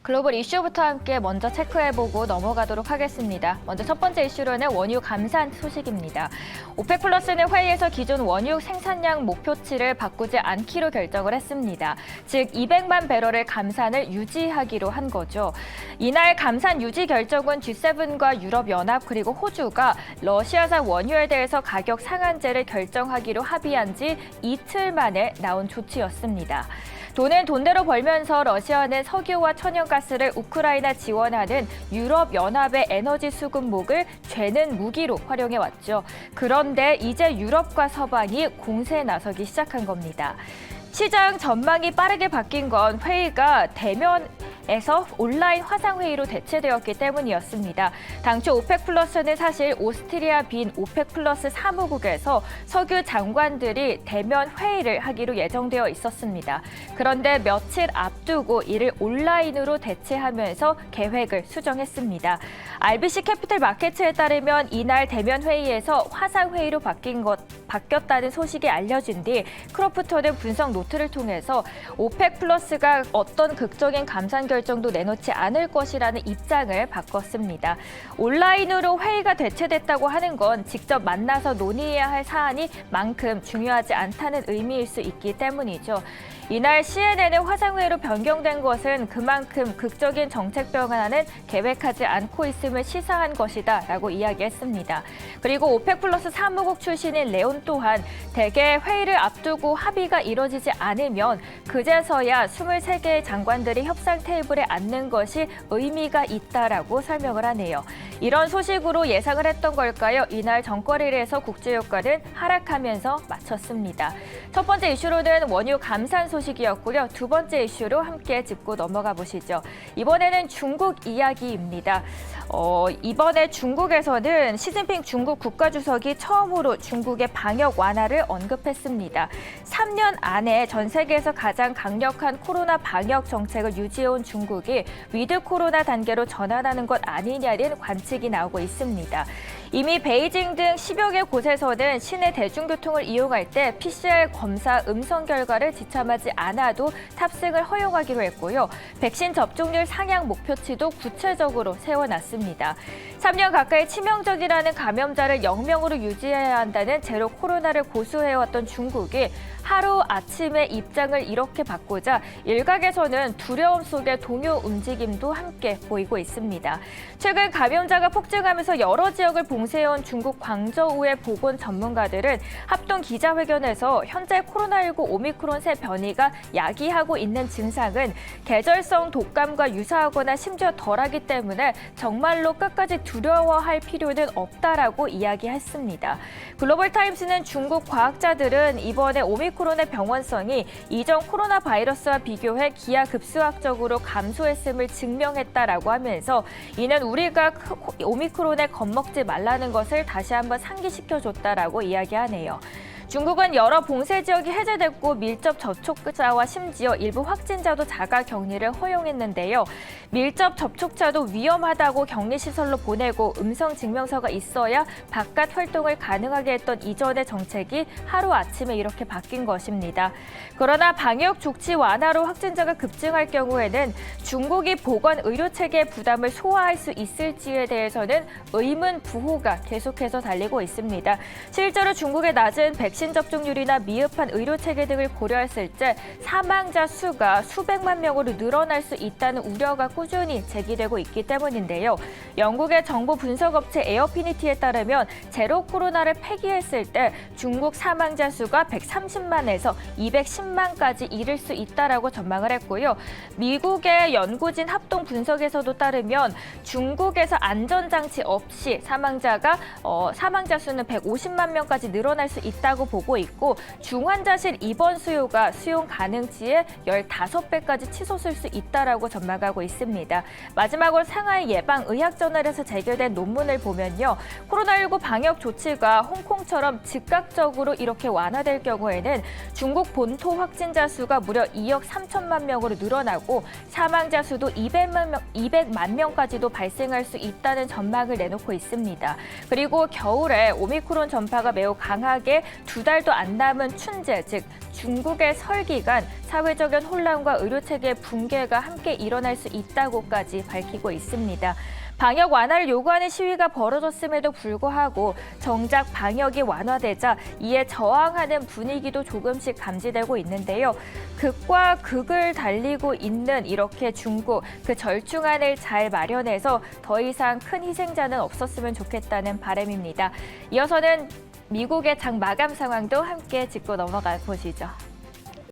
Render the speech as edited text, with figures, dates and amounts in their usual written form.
글로벌 이슈부터 함께 먼저 체크해보고 넘어가도록 하겠습니다. 먼저 첫 번째 이슈로는 원유 감산 소식입니다. 오펙 플러스는 회의에서 기존 원유 생산량 목표치를 바꾸지 않기로 결정을 했습니다. 즉 200만 배럴의 감산을 유지하기로 한 거죠. 이날 감산 유지 결정은 G7과 유럽연합 그리고 호주가 러시아산 원유에 대해서 가격 상한제를 결정하기로 합의한 지 이틀 만에 나온 조치였습니다. 돈은 돈대로 벌면서 러시아는 석유와 천연가스를 우크라이나 지원하는 유럽연합의 에너지 수급목을 죄는 무기로 활용해왔죠. 그런데 이제 유럽과 서방이 공세에 나서기 시작한 겁니다. 시장 전망이 빠르게 바뀐 건 회의가 대면에서 온라인 화상회의로 대체되었기 때문이었습니다. 당초 오펙 플러스는 사실 오스트리아 빈 오펙 플러스 사무국에서 석유 장관들이 대면 회의를 하기로 예정되어 있었습니다. 그런데 며칠 앞두고 이를 온라인으로 대체하면서 계획을 수정했습니다. RBC 캐피털 마케츠에 따르면 이날 대면 회의에서 화상회의로 바뀌었다는 소식이 알려진 뒤 크로프톤은 분석 노트를 통해서 오펙 플러스가 어떤 극적인 감산 결정도 내놓지 않을 것이라는 입장을 바꿨습니다. 온라인으로 회의가 대체됐다고 하는 건 직접 만나서 논의해야 할 사안이 만큼 중요하지 않다는 의미일 수 있기 때문이죠. 이날 CNN은 화상회의로 변경된 것은 그만큼 극적인 정책 변화는 계획하지 않고 있음을 시사한 것이다라고 이야기했습니다. 그리고 오펙 플러스 사무국 출신인 레온 또한 대개 회의를 앞두고 합의가 이뤄지지 않으면 그제서야 23개의 장관들이 협상 테이블에 앉는 것이 의미가 있다라고 설명을 하네요. 이런 소식으로 예상을 했던 걸까요? 이날 정거래일에서 국제유가는 하락하면서 마쳤습니다. 첫 번째 이슈로는 원유 감산 소식이었고요. 두 번째 이슈로 함께 짚고 넘어가 보시죠. 이번에는 중국 이야기입니다. 이번에 중국에서는 시진핑 중국 국가주석이 처음으로 중국의 방역 완화를 언급했습니다. 3년 안에 전 세계에서 가장 강력한 코로나 방역 정책을 유지해온 중국이 위드 코로나 단계로 전환하는 것 아니냐는 관측이 나오고 있습니다. 이미 베이징 등 10여 개 곳에서는 시내 대중교통을 이용할 때 PCR 검사 음성 결과를 지참하지 않아도 탑승을 허용하기로 했고요. 백신 접종률 상향 목표치도 구체적으로 세워놨습니다. 3년 가까이 치명적이라는 감염자를 0명으로 유지해야 한다는 제로 코로나를 고수해왔던 중국이 하루 아침에 입장을 이렇게 바꾸자 일각에서는 두려움 속의 동요 움직임도 함께 보이고 있습니다. 최근 감염자가 폭증하면서 여러 지역을 봉쇄해온 중국 광저우의 보건 전문가들은 합동 기자회견에서 현재 코로나19 오미크론 새 변이가 야기하고 있는 증상은 계절성 독감과 유사하거나 심지어 덜하기 때문에 정말로 끝까지 두려워할 필요는 없다라고 이야기했습니다. 글로벌 타임스는 중국 과학자들은 이번에 오미크론의 병원성이 이전 코로나 바이러스와 비교해 기하급수학적으로 감소했음을 증명했다라고 하면서 이는 우리가 오미크론에 겁먹지 말라는 것을 다시 한번 상기시켜줬다라고 이야기하네요. 중국은 여러 봉쇄 지역이 해제됐고 밀접 접촉자와 심지어 일부 확진자도 자가 격리를 허용했는데요. 밀접 접촉자도 위험하다고 격리시설로 보내고 음성 증명서가 있어야 바깥 활동을 가능하게 했던 이전의 정책이 하루아침에 이렇게 바뀐 것입니다. 그러나 방역 조치 완화로 확진자가 급증할 경우에는 중국이 보건 의료 체계의 부담을 소화할 수 있을지에 대해서는 의문 부호가 계속해서 달리고 있습니다. 실제로 중국의 낮은 백신 접종률이나 미흡한 의료 체계 등을 고려했을 때 사망자 수가 수백만 명으로 늘어날 수 있다는 우려가 꾸준히 제기되고 있기 때문인데요. 영국의 정보 분석업체 에어피니티에 따르면 제로 코로나를 폐기했을 때 중국 사망자 수가 130만에서 210만까지 이를 수 있다라고 전망을 했고요. 미국의 연구진 합동 분석에서도 따르면 중국에서 안전장치 없이 사망자 수는 150만 명까지 늘어날 수 있다고 보고 있고 중환자실 입원 수요가 수용 가능치의 15배까지 치솟을 수 있다라고 전망하고 있습니다. 마지막으로 상하이 예방의학저널에서 제기된 논문을 보면요. 코로나19 방역 조치가 홍콩처럼 즉각적으로 이렇게 완화될 경우에는 중국 본토 확진자 수가 무려 2억 3천만 명으로 늘어나고 사망자 수도 200만 명까지도 발생할 수 있다는 전망을 내놓고 있습니다. 그리고 겨울에 오미크론 전파가 매우 강하게 2달도 안 남은 춘제, 즉 중국의 설 기간 사회적인 혼란과 의료체계 붕괴가 함께 일어날 수 있다고까지 밝히고 있습니다. 방역 완화를 요구하는 시위가 벌어졌음에도 불구하고 정작 방역이 완화되자 이에 저항하는 분위기도 조금씩 감지되고 있는데요. 극과 극을 달리고 있는 이렇게 중국, 그 절충안을 잘 마련해서 더 이상 큰 희생자는 없었으면 좋겠다는 바람입니다. 이어서는 미국의 장 마감 상황도 함께 짚고 넘어가 보시죠.